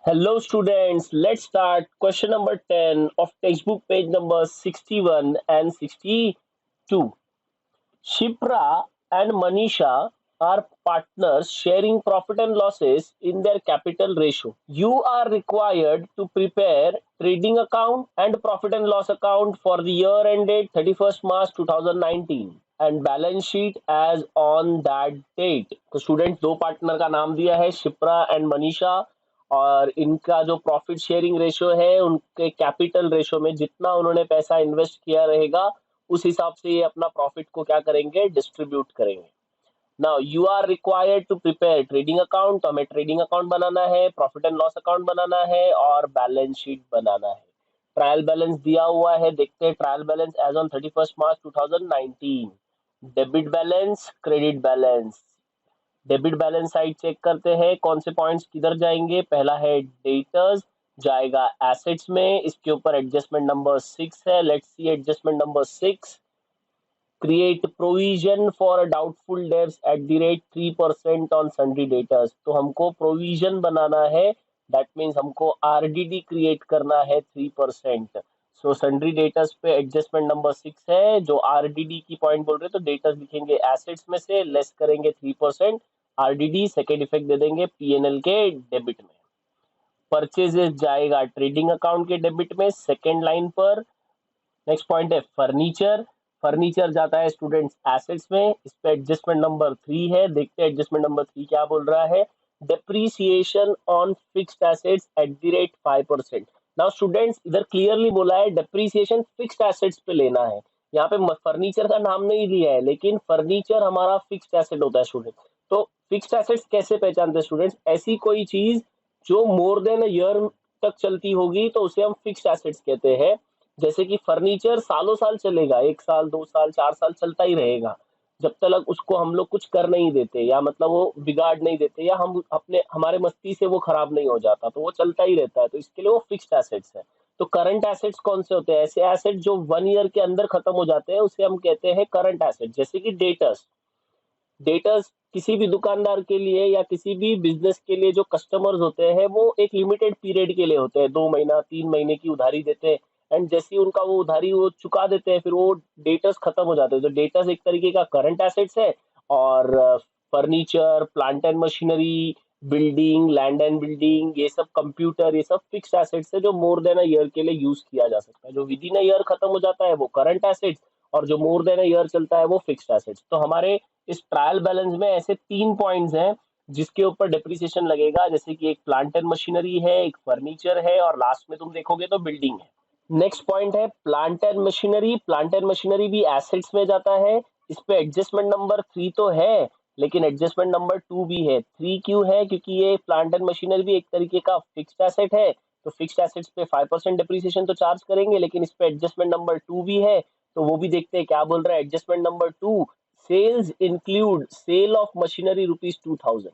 Hello students, let's start question number 10 of textbook page number 61 and 62. Shipra and Manisha are partners sharing profit and losses in their capital ratio. You are required to prepare trading account and profit and loss account for the year ended 31st March 2019 and balance sheet as on that date. तो student दो partner का नाम दिया है Shipra and Manisha और इनका जो profit sharing ratio है उनके कैपिटल रेशियो में जितना उन्होंने पैसा इन्वेस्ट किया रहेगा उस हिसाब से ये अपना प्रॉफिट को क्या करेंगे डिस्ट्रीब्यूट करेंगे. Now you are required to prepare trading account. तो हमें ट्रेडिंग अकाउंट बनाना है, प्रॉफिट एंड लॉस अकाउंट बनाना है और बैलेंस शीट बनाना है. ट्रायल बैलेंस दिया हुआ है, देखते हैं trial balance as on 31st March 2019. Debit balance, credit balance. Debit balance side check करते हैं कौन से पॉइंट्स किधर जाएंगे. पहला है डेटर्स, जाएगा एसेट्स में. इसके ऊपर एडजस्टमेंट नंबर 6 है. Let's see adjustment number 6. Create provision for doubtful debts at the rate 3% on sundry debtors. तो हमको प्रोविजन बनाना है, दैट मीन्स हमको आरडीडी क्रिएट करना है 3%. सो सन्ड्री डेटर्स पे एडजस्टमेंट नंबर 6 है. जो आरडीडी की पॉइंट बोल रहे हैं तो डेटर्स लिखेंगे एसेट्स में से, लेस करेंगे 3%. आरडीडी सेकेंड इफेक्ट दे देंगे पीएनएल के डेबिट में. परचेजेस जाएगा ट्रेडिंग अकाउंट के डेबिट में सेकेंड लाइन पर. नेक्स्ट पॉइंट है फर्नीचर. फर्नीचर जाता है स्टूडेंट्स एसेट्स में. इस पे एडजस्टमेंट नंबर 3 है. देखते हैं एडजस्टमेंट नंबर 3 क्या बोल रहा है. Depreciation on fixed assets at the rate 5%. Now students इधर क्लियरली बोला है डेप्रीसिएशन फिक्स्ड एसेट्स पे लेना है. यहाँ पे फर्नीचर का नाम नहीं दिया है, लेकिन फर्नीचर हमारा फिक्स्ड एसेट होता है स्टूडेंट. तो फिक्स्ड एसेट्स कैसे पहचानते हैं स्टूडेंट्स. ऐसी कोई चीज जो मोर देन अ ईयर तक चलती होगी तो उसे हम फिक्स्ड एसेट्स कहते हैं. जैसे कि फर्नीचर सालों साल चलेगा, 1 साल 2 साल 4 साल चलता ही रहेगा जब तक उसको हम लोग कुछ कर नहीं देते या मतलब वो बिगाड़ नहीं देते या हम अपने हमारे मस्ती से वो खराब नहीं हो जाता, तो वो चलता ही रहता है. तो इसके लिए वो फिक्स्ड एसेट्स है. तो करंट एसेट्स कौन से होते हैं. ऐसे एसेट जो 1 ईयर के अंदर खत्म हो जाते हैं उसे हम कहते हैं करंट एसेट. जैसे कि डेटर्स. डेटर्स किसी भी दुकानदार के लिए या किसी भी बिजनेस के लिए जो कस्टमर्स होते हैं वो एक लिमिटेड पीरियड के लिए होते हैं, 2 महीना 3 महीने की उधारी देते हैं. एंड जैसे ही उनका वो उधारी वो चुका देते हैं फिर वो डेटर्स खत्म हो जाते हैं. तो डेटर्स एक तरीके का करंट एसेट्स है. और furniture, plant and machinery, building, land and building, ये सब कंप्यूटर, ये सब फिक्स्ड एसेट्स है जो मोर देन अ ईयर के लिए यूज किया जा सकता है. जो विद इन अ ईयर खत्म हो जाता है वो करंट एसेट्स और जो मोर देन अ ईयर चलता है वो फिक्स्ड एसेट्स. तो हमारे इस ट्रायल बैलेंस में ऐसे 3 पॉइंट्स हैं जिसके ऊपर डेप्रिसिएशन लगेगा. जैसे कि एक प्लांट एंड मशीनरी है, एक फर्नीचर है और लास्ट में तुम देखोगे तो बिल्डिंग है. नेक्स्ट पॉइंट है plant and machinery. Plant and machinery भी एसेट्स में जाता है. इस पे एडजस्टमेंट नंबर 3 तो है लेकिन एडजस्टमेंट नंबर 2 भी है. 3 क्यों है, क्योंकि ये प्लांट एंड मशीनरी भी एक तरीके का फिक्स्ड एसेट है. तो फिक्स्ड एसेट्स पे 5% डिप्रिसिएशन तो चार्ज करेंगे, लेकिन इस पे एडजस्टमेंट नंबर 2 भी है. तो वो भी देखते हैं क्या बोल रहा है adjustment number 2. Sales include sale of machinery rupees 2000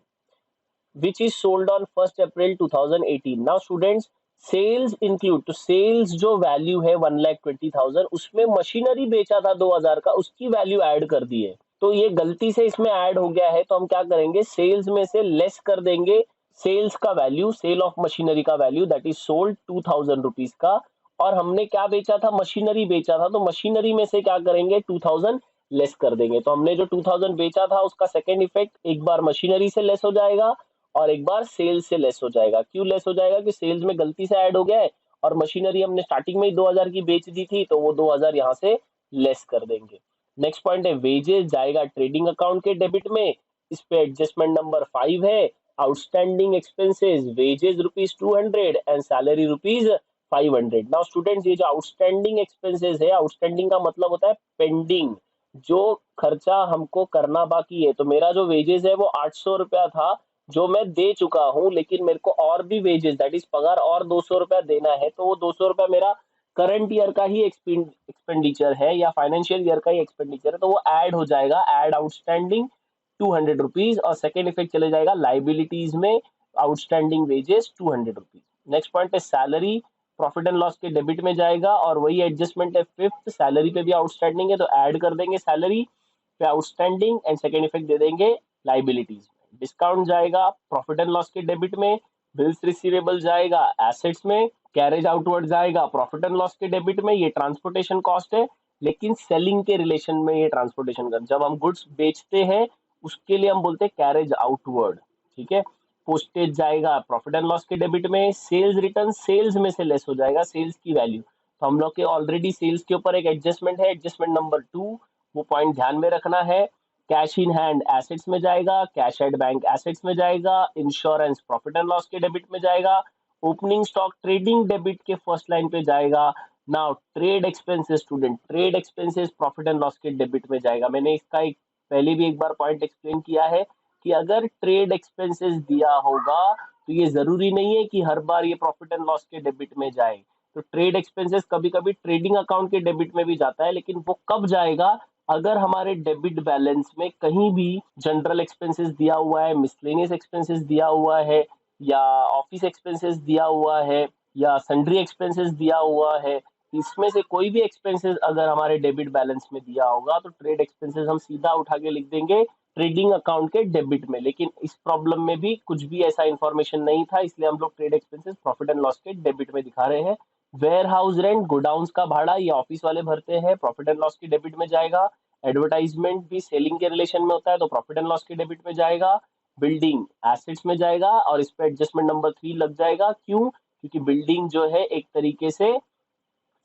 which is sold on 1st April 2018. Now students, sales include, तो sales जो वैल्यू है 1,20,000 उसमें मशीनरी बेचा था 2000 का, उसकी वैल्यू ऐड कर दी है. तो ये गलती से इसमें ऐड हो गया है तो हम क्या करेंगे सेल्स में से लेस कर देंगे सेल्स का वैल्यू, सेल ऑफ मशीनरी का value that is sold 2000 rupees का. और हमने क्या बेचा था, मशीनरी बेचा था, तो मशीनरी में से क्या करेंगे 2000 लेस कर देंगे. तो हमने जो 2000 बेचा था उसका सेकेंड इफेक्ट एक बार मशीनरी से लेस हो जाएगा और एक बार सेल्स से लेस हो जाएगा. क्यों लेस हो जाएगा कि सेल्स में गलती से ऐड हो गया है और मशीनरी हमने स्टार्टिंग में ही 2000 की बेच दी थी तो वो 2000 यहाँ से लेस कर देंगे. नेक्स्ट पॉइंट है वेजेस, जाएगा ट्रेडिंग अकाउंट के डेबिट में. इस पे एडजस्टमेंट नंबर 5 है. Outstanding expenses, wages rupees 200 and salary rupees 500. Now students ये जो आउटस्टैंडिंग एक्सपेंसेस है, आउटस्टैंडिंग का मतलब होता है पेंडिंग, जो खर्चा हमको करना बाकी है. तो मेरा जो वेजेस है वो 800 रुपया था जो मैं दे चुका हूँ, लेकिन मेरे को और भी वेजेस दैट इज पगार और 200 रुपया देना है. तो वो 200 रुपया मेरा करंट ईयर का ही एक्सपेंडिचर है या फाइनेंशियल ईयर का ही एक्सपेंडिचर है, तो वो ऐड हो जाएगा. ऐड आउटस्टैंडिंग 200 रुपीज और सेकेंड इफेक्ट चले जाएगा लाइबिलिटीज में outstanding wages 200 rupees. Next point है सैलरी. प्रॉफिट एंड लॉस के डेबिट में जाएगा और वही एडजस्टमेंट है फिफ्थ. सैलरी पे भी आउटस्टैंडिंग है तो ऐड कर देंगे सैलरी पे आउटस्टैंडिंग एंड सेकेंड इफेक्ट दे देंगे लाइबिलिटीज में. डिस्काउंट जाएगा प्रॉफिट एंड लॉस के डेबिट में. बिल्स रिसीवेबल जाएगा एसेट्स में, कैरेज आउटवर्ड जाएगा प्रॉफिट एंड लॉस के डेबिट में, ये ट्रांसपोर्टेशन कॉस्ट है। लेकिन सेलिंग के रिलेशन में ये ट्रांसपोर्टेशन का, जब हम गुड्स बेचते हैं उसके लिए हम बोलते हैं कैरेज आउटवर्ड, ठीक है। पोस्टेज जाएगा प्रॉफिट एंड लॉस के डेबिट में, सेल्स रिटर्न सेल्स में से लेस हो जाएगा, सेल्स की वैल्यू। तो हम लोग के ऑलरेडी सेल्स के ऊपर एक एडजस्टमेंट है, एडजस्टमेंट नंबर 2, वो पॉइंट ध्यान में रखना है। कैश इन हैंड एसेट्स में जाएगा, कैश एट बैंक एसेट्स में जाएगा, इंश्योरेंस प्रॉफिट एंड लॉस के डेबिट में जाएगा, ओपनिंग स्टॉक ट्रेडिंग डेबिट के फर्स्ट लाइन पे जाएगा। Now trade expenses student, trade expenses profit and loss के डेबिट में जाएगा। मैंने इसका एक पहले भी एक बार पॉइंट एक्सप्लेन किया है कि अगर ट्रेड एक्सपेंसेस दिया होगा तो ये जरूरी नहीं है कि हर बार ये प्रॉफिट एंड लॉस के डेबिट में जाए। तो ट्रेड एक्सपेंसेस कभी कभी ट्रेडिंग अकाउंट के डेबिट में भी जाता है, लेकिन वो कब जाएगा, अगर हमारे डेबिट बैलेंस में कहीं भी जनरल एक्सपेंसेस दिया हुआ है, मिसलेनियस एक्सपेंसेस दिया हुआ है, या ऑफिस एक्सपेंसेस दिया हुआ है, या सन्ड्री एक्सपेंसेस दिया हुआ है, इसमें से कोई भी एक्सपेंसेस अगर हमारे डेबिट बैलेंस में दिया होगा तो ट्रेड एक्सपेंसेस हम सीधा उठा के लिख देंगे ट्रेडिंग अकाउंट के डेबिट में। लेकिन इस प्रॉब्लम में भी कुछ भी ऐसा इंफॉर्मेशन नहीं था, इसलिए हम लोग trade expenses profit and loss के डेबिट में दिखा रहे हैं। वेयर हाउस रेंट, गोडाउन का भाड़ा, ये ऑफिस वाले भरते हैं, प्रॉफिट एंड लॉस के डेबिट में जाएगा। एडवर्टाइजमेंट भी सेलिंग के रिलेशन में होता है तो प्रॉफिट एंड लॉस के डेबिट में जाएगा। बिल्डिंग एसेट्स में जाएगा और इस पे एडजस्टमेंट नंबर 3 लग जाएगा। क्यों? क्योंकि बिल्डिंग जो है एक तरीके से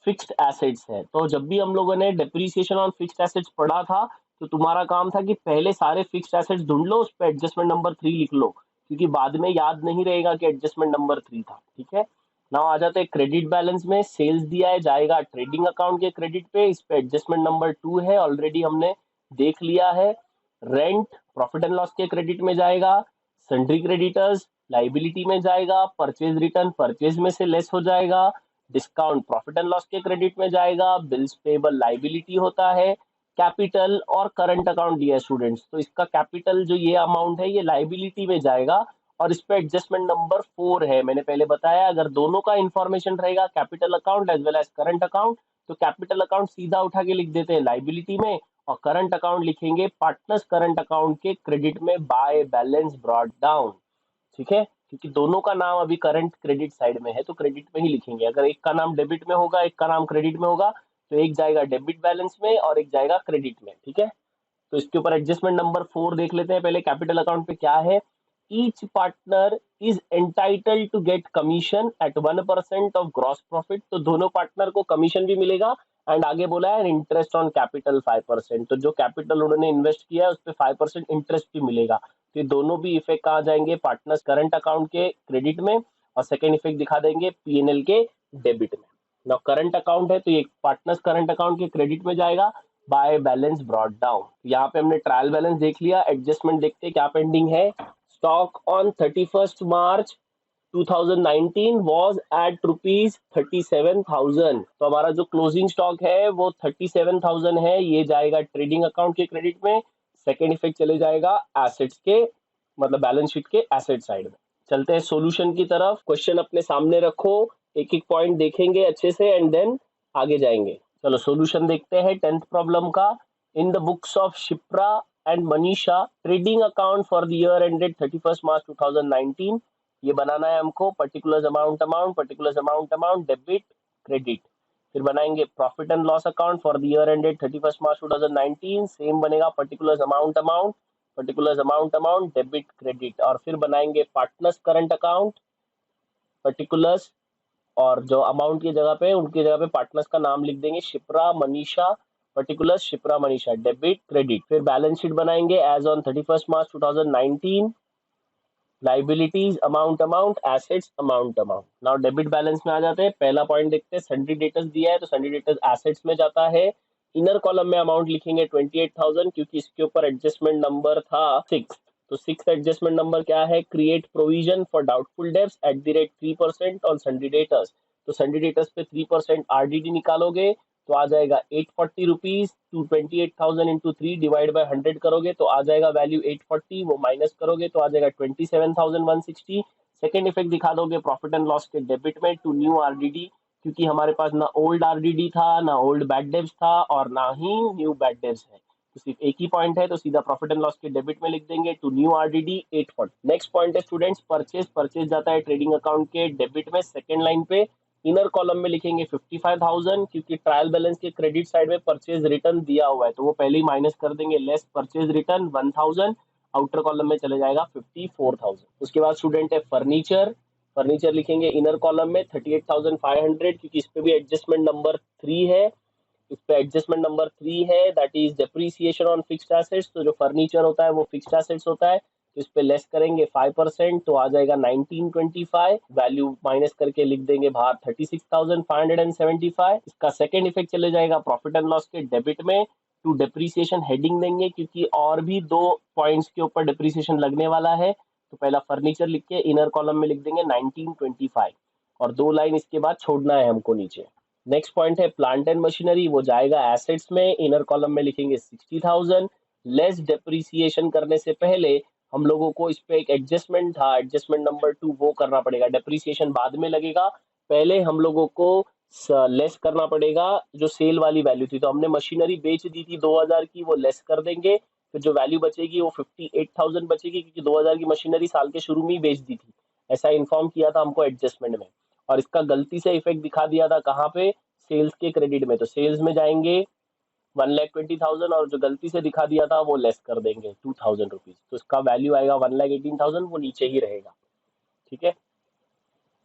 फिक्स्ड एसेट्स है। तो जब भी हम लोगों ने डेप्रिसिएशन ऑन फिक्स्ड एसेट्स पढ़ा था तो तुम्हारा काम था कि पहले सारे फिक्स्ड एसेट्स ढूंढ लो, उस पर एडजस्टमेंट नंबर 3 लिख लो, क्योंकि बाद में याद नहीं रहेगा कि एडजस्टमेंट नंबर 3 था, ठीक है। नाउ आ जाते हैं क्रेडिट बैलेंस में। सेल्स दिया है, जाएगा ट्रेडिंग अकाउंट के क्रेडिट पे, इस पे एडजस्टमेंट नंबर 2 है, ऑलरेडी हमने देख लिया है। रेंट प्रॉफिट एंड लॉस के क्रेडिट में जाएगा, सन्ड्री क्रेडिटर्स लाइबिलिटी में जाएगा, परचेज रिटर्न परचेज में से लेस हो जाएगा, डिस्काउंट प्रॉफिट एंड लॉस के क्रेडिट में जाएगा, बिल्स पेबल लाइबिलिटी होता है, कैपिटल और करंट अकाउंट दिया है स्टूडेंट्स, तो इसका कैपिटल जो ये अमाउंट है ये लाइबिलिटी में जाएगा और इस पे एडजस्टमेंट नंबर 4 है। मैंने पहले बताया अगर दोनों का इंफॉर्मेशन रहेगा capital account as well as current account, तो कैपिटल अकाउंट सीधा उठा के लिख देते हैं लाइबिलिटी में और करंट अकाउंट लिखेंगे पार्टनर्स करंट अकाउंट के क्रेडिट में बाय बैलेंस ब्रॉट डाउन, ठीक है। क्योंकि दोनों का नाम अभी करंट क्रेडिट साइड में है तो क्रेडिट में ही लिखेंगे। अगर एक का नाम डेबिट में होगा एक का नाम क्रेडिट में होगा तो एक जाएगा डेबिट बैलेंस में और एक जाएगा क्रेडिट में, ठीक है। तो इसके ऊपर एडजस्टमेंट नंबर 4 देख लेते हैं पहले। कैपिटल अकाउंट पे क्या है, each partner is entitled to get commission at 1% of gross profit, तो दोनों पार्टनर को कमीशन भी मिलेगा एंड आगे बोला है इंटरेस्ट ऑन कैपिटल 5%, तो जो कैपिटल उन्होंने इन्वेस्ट किया है उस पर 5% इंटरेस्ट भी मिलेगा। तो ये दोनों भी इफेक्ट कहाँ जाएंगे, पार्टनर्स करंट अकाउंट के क्रेडिट में, और सेकेंड इफेक्ट दिखा देंगे पीएनएल के डेबिट में। ना करंट अकाउंट है तो ये पार्टनर्स करंट अकाउंट के क्रेडिट में जाएगा बाय बैलेंस ब्रॉट डाउन। यहाँ पे हमने ट्रायल बैलेंस देख लिया, एडजस्टमेंट देखते हैं क्या पेंडिंग है। Stock on 31st March 2019 was at rupees 37,000, तो हमारा जो क्लोजिंग स्टॉक है वो 37,000 है, ये जाएगा ट्रेडिंग अकाउंट के क्रेडिट में। सेकेंड इफेक्ट चले जाएगा एसेट्स के, मतलब बैलेंस शीट के एसेट साइड में। चलते हैं सॉल्यूशन की तरफ। क्वेश्चन अपने सामने रखो, एक एक पॉइंट देखेंगे अच्छे से एंड देन आगे जाएंगे। चलो सॉल्यूशन देखते हैं 10th प्रॉब्लम का। In the books of Shipra and Manisha trading account for the year ended 31st March 2019, ये बनाना है हमको। Particular amount amount, particular amount amount, debit credit. फिर बनाएंगे profit and loss account for the year ended 31st March 2019, same बनेगा particular amount amount, particular amount amount, debit credit. और फिर बनाएंगे पार्टनर्स करंट अकाउंट, पर्टिकुलर्स, और जो amount की जगह पे उनकी जगह पे पार्टनर्स का नाम लिख देंगे, Shipra Manisha, particular Shipra Manisha, debit credit. फिर बैलेंस शीट बनाएंगे as on 31st March 2019, liabilities amount amount, assets amount amount. Now debit balance में आ जाते हैं। पहला पॉइंट देखते हैं, सन्ड्री डेटर्स दिया है तो सन्ड्री डेटर्स एसेट्स में जाता है। इनर कॉलम में अमाउंट लिखेंगे 28,000 क्योंकि इसके ऊपर एडजस्टमेंट नंबर था 6, तो 6 एडजस्टमेंट नंबर क्या है, create provision for doubtful debts at the rate 3% on sundry debtors, तो सन्ड्री डेटर्स पे 3% आरडीडी निकालोगे तो आ जाएगा 840 रुपीज। 28,000 इंटू 3 डिवाइड बाय 100 करोगे तो आ जाएगा वैल्यू 840, वो माइनस करोगे तो आ जाएगा 27,160। सेकेंड इफेक्ट दिखा दोगे प्रॉफिट एंड लॉस के डेबिट में टू न्यू आरडीडी, क्योंकि हमारे पास ना ओल्ड आरडीडी था, ना ओल्ड बैड डेब्स था और ना ही न्यू बैड डेब्स है, तो सिर्फ एक ही पॉइंट है, तो सीधा प्रॉफिट एंड लॉस के डेबिट में लिख देंगे to new RDD 840। Next point है स्टूडेंट्स परचेज। परचेज जाता है ट्रेडिंग अकाउंट के डेबिट में, सेकेंड लाइन पे इनर कॉलम में लिखेंगे 55,000, क्योंकि ट्रायल बैलेंस के क्रेडिट साइड में परचेज रिटर्न दिया हुआ है तो वो पहले ही माइनस कर देंगे, less purchase return 1000, outer column में चले जाएगा 54,000। उसके बाद स्टूडेंट है फर्नीचर। फर्नीचर लिखेंगे इनर कॉलम में 38,500, क्योंकि इस पे भी एडजस्टमेंट नंबर 3 है, इस पे एडजस्टमेंट नंबर 3 है, that is depreciation on fixed assets. तो जो फर्नीचर होता है वो फिक्स्ड एसेट्स होता है, तो इस पे लेस करेंगे 5%, तो आ जाएगा 1925, वैल्यू माइनस करके लिख देंगे बाहर 36,575। इसका सेकेंड इफेक्ट चले जाएगा प्रॉफिट एंड लॉस के डेबिट में, टू डेप्रीसिएशन हेडिंग देंगे, क्योंकि और भी 2 पॉइंट्स के ऊपर डेप्रीसिएशन लगने वाला है। तो पहला फर्नीचर लिख के इनर कॉलम में लिख देंगे 1925, और 2 लाइन इसके बाद छोड़ना है हमको नीचे। नेक्स्ट पॉइंट है प्लांट एंड मशीनरी, वो जाएगा एसेट्स में, इनर कॉलम में लिखेंगे 60,000, लेस डेप्रीसिएशन करने से पहले हम लोगों को इस पे एक एडजस्टमेंट था, एडजस्टमेंट नंबर 2, वो करना पड़ेगा। डेप्रीसिएशन बाद में लगेगा, पहले हम लोगों को लेस करना पड़ेगा जो सेल वाली वैल्यू थी। तो हमने मशीनरी बेच दी थी 2000 की, वो लेस कर देंगे, फिर जो वैल्यू बचेगी वो 58,000 बचेगी, क्योंकि 2000 की मशीनरी साल के शुरू में ही बेच दी थी, ऐसा इन्फॉर्म किया था हमको एडजस्टमेंट में। और इसका गलती से इफेक्ट दिखा दिया था कहाँ पे, सेल्स के क्रेडिट में। तो सेल्स में जाएंगे 1,20,000, और जो गलती से दिखा दिया था वो लेस कर देंगे 2,000 रुपीज, तो इसका वैल्यू आएगा 1,18,000, वो नीचे ही रहेगा। ठीक है,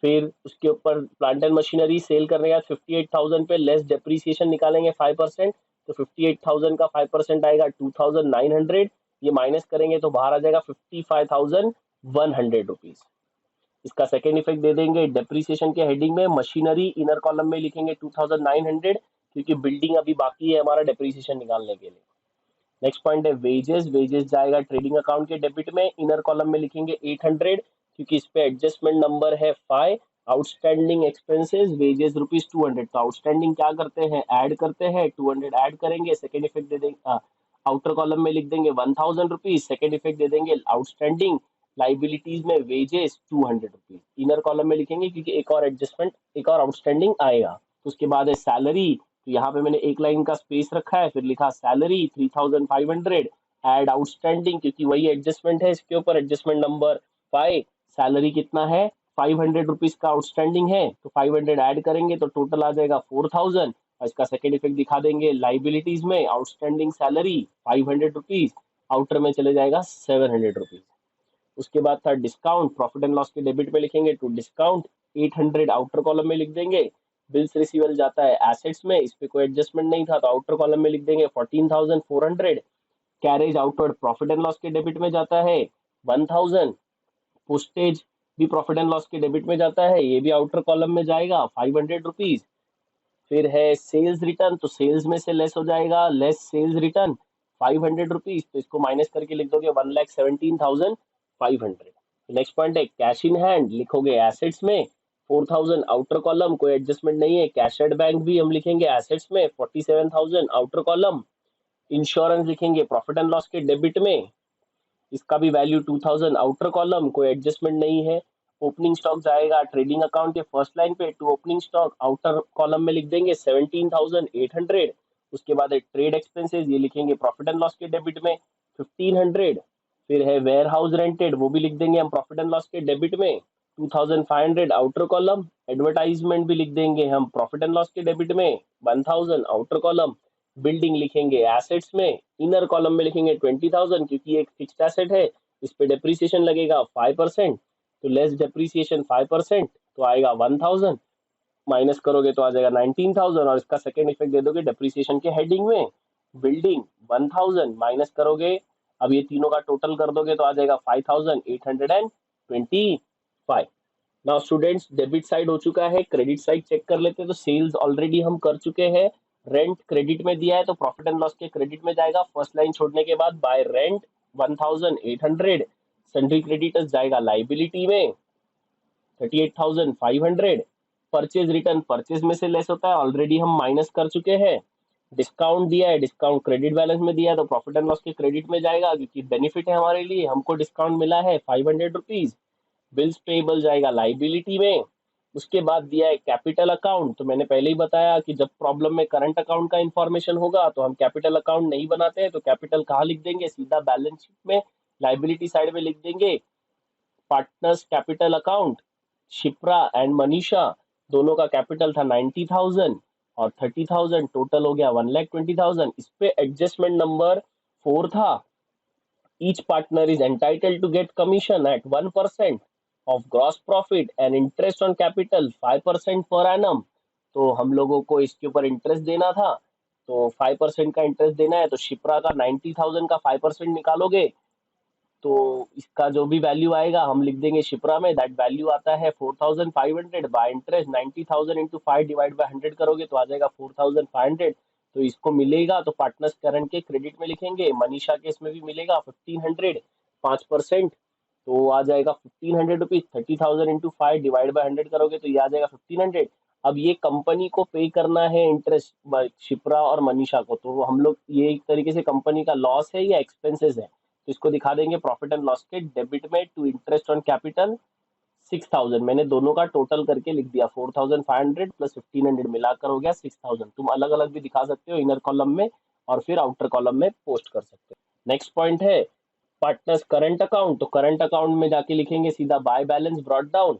फिर उसके ऊपर प्लांट एंड मशीनरी सेल करने के बाद 58,000 पे लेस डेप्रीसिएशन निकालेंगे 5%, तो 58,000 का 5% आएगा 2,900, ये माइनस करेंगे तो बाहर आ जाएगा 55,100 रुपीज। इसका सेकेंड इफेक्ट दे देंगे डेप्रीसिएशन के हेडिंग में, मशीनरी इनर कॉलम में लिखेंगे 2,900, क्योंकि बिल्डिंग अभी बाकी है हमारा डेप्रीसिएशन निकालने के लिए। नेक्स्ट पॉइंट है वेजेस। वेजेस जाएगा ट्रेडिंग अकाउंट के डेबिट में, इनर कॉलम में लिखेंगे 800, क्योंकि इस पे एडजस्टमेंट नंबर है 5, आउटस्टैंडिंग एक्सपेंसेस वेजेस ₹200। तो आउटस्टैंडिंग क्या करते हैं, ऐड करते हैं, 200 ऐड करेंगे, सेकेंड इफेक्ट दे देंगे, आउटर कॉलम में लिख देंगे 1,000 रुपीज, सेकेंड इफेक्ट दे देंगे आउटस्टैंडिंग लाइबिलिटीज में वेजेस 200 रुपीज, इनर कॉलम में लिखेंगे क्योंकि एक और एडजस्टमेंट, एक और आउटस्टैंडिंग आएगा। तो उसके बाद है सैलरी, तो यहाँ पे मैंने एक लाइन का स्पेस रखा है, फिर लिखा सैलरी 3,500, ऐड आउटस्टैंडिंग, क्योंकि वही एडजस्टमेंट है इसके ऊपर, एडजस्टमेंट नंबर 5, सैलरी कितना है 500 रुपीज का आउटस्टैंडिंग है, तो 500 ऐड करेंगे तो टोटल आ जाएगा 4,000, और इसका सेकेंड इफेक्ट दिखा देंगे लाइबिलिटीज में, आउटस्टैंडिंग सैलरी 500 रुपीज, आउटर में चले जाएगा 700 रुपीज। उसके बाद था डिस्काउंट, प्रॉफिट एंड लॉस के डेबिट में लिखेंगे टू डिस्काउंट 800, आउटर कॉलम में लिख देंगे। बिल्स रिसीवल जाता है एसेट्स में, इस पे कोई एडजस्टमेंट नहीं था तो आउटर कॉलम में लिख देंगे 14,400। Carriage outward profit and loss के डेबिट में जाता है 1,000। पोस्टेज भी प्रॉफिट एंड लॉस के डेबिट में जाता है, ये भी आउटर कॉलम में जाएगा 500 रुपीज। फिर है सेल्स रिटर्न, तो सेल्स में से लेस हो जाएगा, लेस सेल्स रिटर्न 500 रुपीज, तो इसको माइनस करके लिख दोगे 1,17,500। नेक्स्ट पॉइंट है कैश इन हैंड, लिखोगे एसेट्स में 4,000, आउटर कॉलम कोई एडजस्टमेंट नहीं है। कैश एट बैंक भी हम लिखेंगे एसेट्स में 47,000, आउटर कॉलम। इंश्योरेंस लिखेंगे प्रॉफिट एंड लॉस के डेबिट में, इसका भी वैल्यू 2,000, आउटर कॉलम कोई एडजस्टमेंट नहीं है। ओपनिंग स्टॉक जाएगा ट्रेडिंग अकाउंट के फर्स्ट लाइन पे, to opening stock, outer column में लिख देंगे 17,800। उसके बाद ट्रेड एक्सपेंसेस, ये लिखेंगे प्रॉफिट एंड लॉस के डेबिट में 1,500। फिर है वेयर हाउस रेंटेड, वो भी लिख देंगे हम प्रॉफिट एंड लॉस के डेबिट में 2,500, आउटर कॉलम। एडवर्टाइजमेंट भी लिख देंगे हम प्रॉफिट एंड लॉस के डेबिट में 1,000, आउटर कॉलम। बिल्डिंग लिखेंगे एसेट्स में, इनर कॉलम में लिखेंगे 20,000, क्योंकि एक फिक्स्ड एसेट है, इस पे डेप्रीसिएशन लगेगा 5%, तो लेस डेप्रीसिएशन 5%, तो आएगा 1,000, माइनस करोगे तो आ जाएगा 19,000, और इसका सेकेंड इफेक्ट दे दोगे डेप्रीसिएशन के हेडिंग में। बिल्डिंग 1,000 माइनस करोगे, अब ये तीनों का टोटल कर दोगे तो आ जाएगा 5,825। नाउ स्टूडेंट्स डेबिट साइड हो चुका है, क्रेडिट साइड चेक कर लेते हैं। तो सेल्स ऑलरेडी हम कर चुके हैं, रेंट क्रेडिट में दिया है तो प्रॉफिट एंड लॉस के क्रेडिट में जाएगा, फर्स्ट लाइन छोड़ने के बाद बाय रेंट 1,800। सन्ड्री क्रेडिटर्स जाएगा लाइबिलिटी में 38,500। परचेज रिटर्न परचेज में से लेस होता है, ऑलरेडी हम माइनस कर चुके हैं। डिस्काउंट दिया है, डिस्काउंट क्रेडिट बैलेंस में दिया है तो प्रॉफिट एंड लॉस के क्रेडिट में जाएगा, क्योंकि बेनिफिट है हमारे लिए, हमको डिस्काउंट मिला है 500 रुपीज। बिल्स पेबल जाएगा लाइबिलिटी में, उसके बाद दिया है कैपिटल अकाउंट। तो मैंने पहले ही बताया कि जब प्रॉब्लम में करंट अकाउंट का इंफॉर्मेशन होगा तो हम कैपिटल अकाउंट नहीं बनाते हैं, तो कैपिटल कहाँ लिख देंगे, सीधा बैलेंस शीट में लाइबिलिटी साइड में लिख देंगे partners capital account. Shipra and Manisha दोनों का कैपिटल था 90,000 और 30,000, टोटल हो गया 1,20,000। इस पे एडजस्टमेंट नंबर 4 था, each partner is entitled to get commission at 1% of gross profit and interest on capital 5% per annum. तो हम लोगों को इसके ऊपर इंटरेस्ट देना था, तो 5% का इंटरेस्ट देना है, तो शिप्रा का 90,000 का 5% निकालोगे तो इसका जो भी वैल्यू आएगा हम लिख देंगे शिप्रा में, दैट वैल्यू आता है 4,500 bye interest 90,000 into 5 divide by 100 करोगे तो आ जाएगा 4,500। तो इसको मिलेगा तो पार्टनर्स करंट के क्रेडिट में लिखेंगे, मनीषा के इसमें भी मिलेगा 1,500 5%, तो आ जाएगा 1,500 रुपीज। 30,000 इंटू 5 डिवाइड बाय 100 करोगे तो ये आ जाएगा 1,500। अब ये कंपनी को पे करना है इंटरेस्ट शिप्रा और मनीषा को, तो हम लोग ये एक तरीके से कंपनी का लॉस है या एक्सपेंसेस है, तो इसको दिखा देंगे प्रॉफिट एंड लॉस के डेबिट में टू इंटरेस्ट ऑन कैपिटल 6,000। मैंने दोनों का टोटल करके लिख दिया, 4,500 प्लस 1,500 मिलाकर हो गया 6,000। तुम अलग अलग भी दिखा सकते हो इनर कॉलम में और फिर आउटर कॉलम में पोस्ट कर सकते हो। नेक्स्ट पॉइंट है पार्टनर्स करंट अकाउंट। तो करंट अकाउंट में जाके लिखेंगे सीधा bye balance brought down,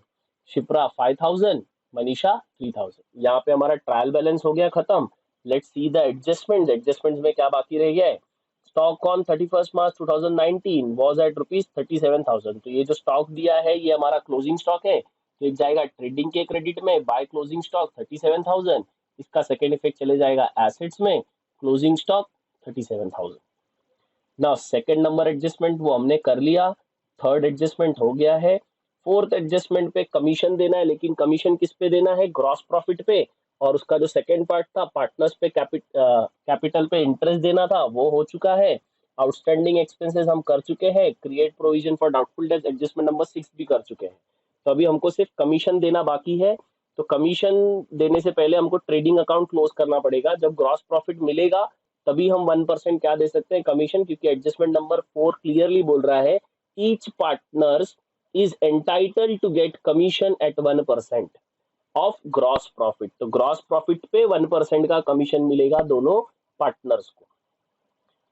Shipra 5,000, Manisha 3,000। यहाँ पे हमारा ट्रायल बैलेंस हो गया खत्म। Let's see the adjustment. Adjustment में क्या बाकी रह गया है, stock on 31 March 2019 was at rupees 37,000। तो ये जो स्टॉक दिया है ये हमारा क्लोजिंग स्टॉक है, तो एक जाएगा ट्रेडिंग के क्रेडिट में बाय क्लोजिंग स्टॉक 37,000। इसका सेकेंड इफेक्ट चले जाएगा एसेट्स में, क्लोजिंग स्टॉक 37,000। ना सेकेंड नंबर एडजस्टमेंट वो हमने कर लिया, थर्ड एडजस्टमेंट हो गया है। फोर्थ एडजस्टमेंट पे कमीशन देना है, लेकिन कमीशन किस पे देना है, ग्रॉस प्रॉफिट पे। और उसका जो सेकेंड पार्ट था पार्टनर्स पे कैपिटल पे इंटरेस्ट देना था वो हो चुका है। आउटस्टैंडिंग एक्सपेंसेस हम कर चुके हैं, create provision for doubtful debts adjustment number 6 भी कर चुके हैं। तो अभी हमको सिर्फ कमीशन देना बाकी है। तो कमीशन देने से पहले हमको ट्रेडिंग अकाउंट क्लोज करना पड़ेगा। जब ग्रॉस प्रॉफिट मिलेगा तभी हम 1% क्या दे सकते हैं, कमीशन, क्योंकि एडजस्टमेंट नंबर 4 क्लियरली बोल रहा है each partners is entitled to get commission at 1% of gross profit. तो ग्रॉस प्रॉफिट पे 1% का कमीशन मिलेगा दोनों पार्टनर्स को।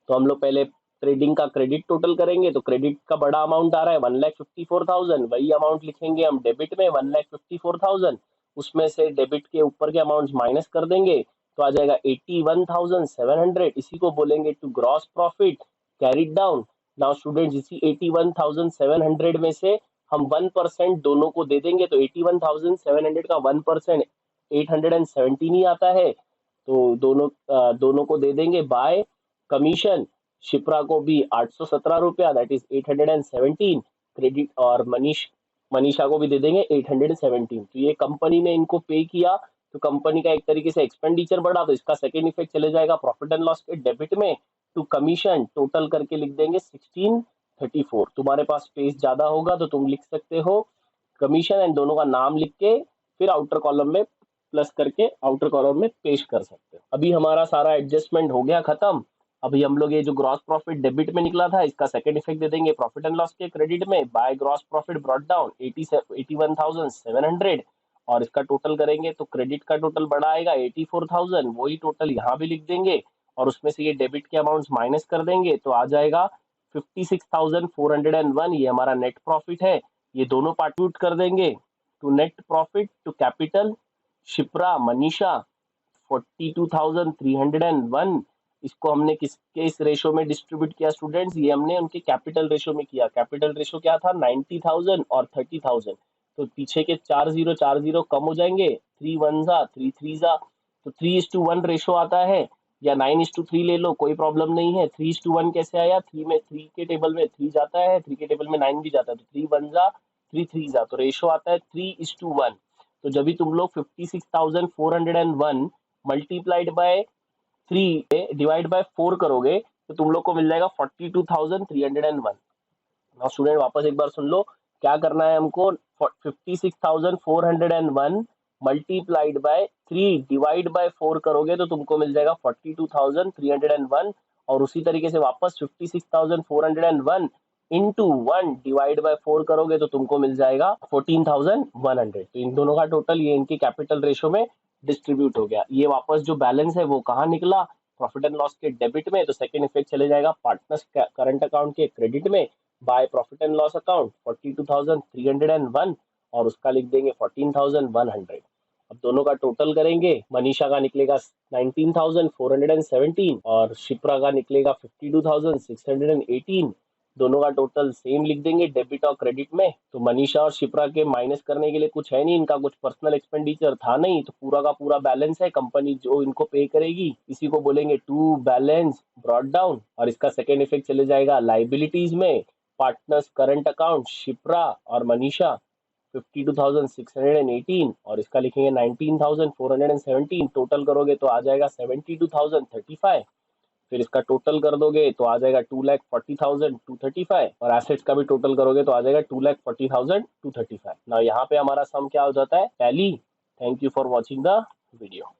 तो हम लोग पहले ट्रेडिंग का क्रेडिट टोटल करेंगे, तो क्रेडिट का बड़ा अमाउंट आ रहा है 1,54,000, वही अमाउंट लिखेंगे हम डेबिट में 1,54,000। उसमें से डेबिट के ऊपर के अमाउंट माइनस कर देंगे तो आ जाएगा 81,700। इसी को बोलेंगे to gross profit carried down. Now students इसी 81,700 में से हम 1% दोनों को दे देंगे, तो 81,700 का 1% 817 ही आता है। तो दोनों को दे देंगे बाय कमीशन, शिप्रा को भी 817 रुपया दैट इज 817 क्रेडिट, और मनीषा को भी दे देंगे 817। तो ये कंपनी ने इनको पे किया, तो कंपनी का एक तरीके से एक्सपेंडिचर बढ़ा, तो इसका सेकेंड इफेक्ट चले जाएगा प्रॉफिट एंड लॉस के डेबिट में टू कमीशन, टोटल करके लिख देंगे 1634। तुम्हारे पास स्पेस ज्यादा होगा तो तुम लिख सकते हो कमीशन एंड दोनों का नाम लिख के फिर आउटर कॉलम में प्लस करके आउटर कॉलम में पेश कर सकते हो। अभी हमारा सारा एडजस्टमेंट हो गया खत्म। अभी हम लोग ये जो ग्रॉस प्रॉफिट डेबिट में निकला था इसका सेकंड इफेक्ट दे देंगे प्रॉफिट एंड लॉस के क्रेडिट में by gross profit brought down 81,700, और इसका टोटल करेंगे तो क्रेडिट का टोटल बड़ा आएगा 84,000, वही टोटल यहाँ भी लिख देंगे और उसमें से ये डेबिट के अमाउंट माइनस कर देंगे तो आ जाएगा 56,401। ये हमारा नेट प्रॉफिट है। ये दोनों पार्ट कर देंगे to net profit to capital Shipra Manisha 42,301। इसको हमने किसके इस रेशो में डिस्ट्रीब्यूट किया स्टूडेंट्स, ये हमने उनके कैपिटल रेशो में किया। कैपिटल रेशो क्या था 90,000 और 30,000, तो पीछे के 4 0 कम हो जाएंगे, 3 1 3 3 तो 3:1 रेशो आता है, या 9:3 ले लो कोई प्रॉब्लम नहीं है। 3:1 कैसे आया, 3 में 3 के टेबल में 3 जाता है, 3 के टेबल में 9 भी जाता है, तो 3 1 3 3 तो रेशो आता है 3:1। तो जब भी तुम लोग 56,401 मल्टीप्लाइड बाय 3 डिवाइड बाय 4 करोगे तो तुम लोग को मिल जाएगा 42,301। नाउ स्टूडेंट वापस एक बार सुन लो, क्या करना है हमको, 56,401 मल्टीप्लाइड बाय 3 डिवाइड बाय 4 करोगे तो तुमको मिल जाएगा 42,301, और उसी तरीके से वापस 56,401 इंटू 1 डिवाइड बाय 4 करोगे तो तुमको मिल जाएगा 14,100। तो इन दोनों का टोटल ये इनके कैपिटल रेशो में डिस्ट्रीब्यूट हो गया। ये वापस जो बैलेंस है वो कहाँ निकला, प्रॉफिट एंड लॉस के डेबिट में, तो सेकंड इफेक्ट चले जाएगा पार्टनर्स करंट अकाउंट के क्रेडिट में by profit and loss account 42,301 और उसका लिख देंगे 14,100। अब दोनों का टोटल करेंगे, मनीषा का निकलेगा 19,417 और शिप्रा का निकलेगा 52,618। दोनों का टोटल सेम लिख देंगे डेबिट और क्रेडिट में। तो मनीषा और शिप्रा के माइनस करने के लिए कुछ है नहीं, इनका कुछ पर्सनल एक्सपेंडिचर था नहीं, तो पूरा का पूरा बैलेंस है, कंपनी जो इनको पे करेगी इसी को बोलेंगे टू बैलेंस ब्रॉट डाउन। और इसका सेकेंड इफेक्ट चले जाएगा लाइबिलिटीज में, पार्टनर्स करंट अकाउंट शिप्रा और मनीषा 52,618 और इसका लिखेंगे 19,417। टोटल करोगे तो आ जाएगा 72,035। फिर इसका टोटल कर दोगे तो आ जाएगा 2,40,235 और एसेट्स का भी टोटल करोगे तो आ जाएगा 2,40,235। ना यहाँ पे हमारा सम क्या हो जाता है, tally. Thank you for watching the video.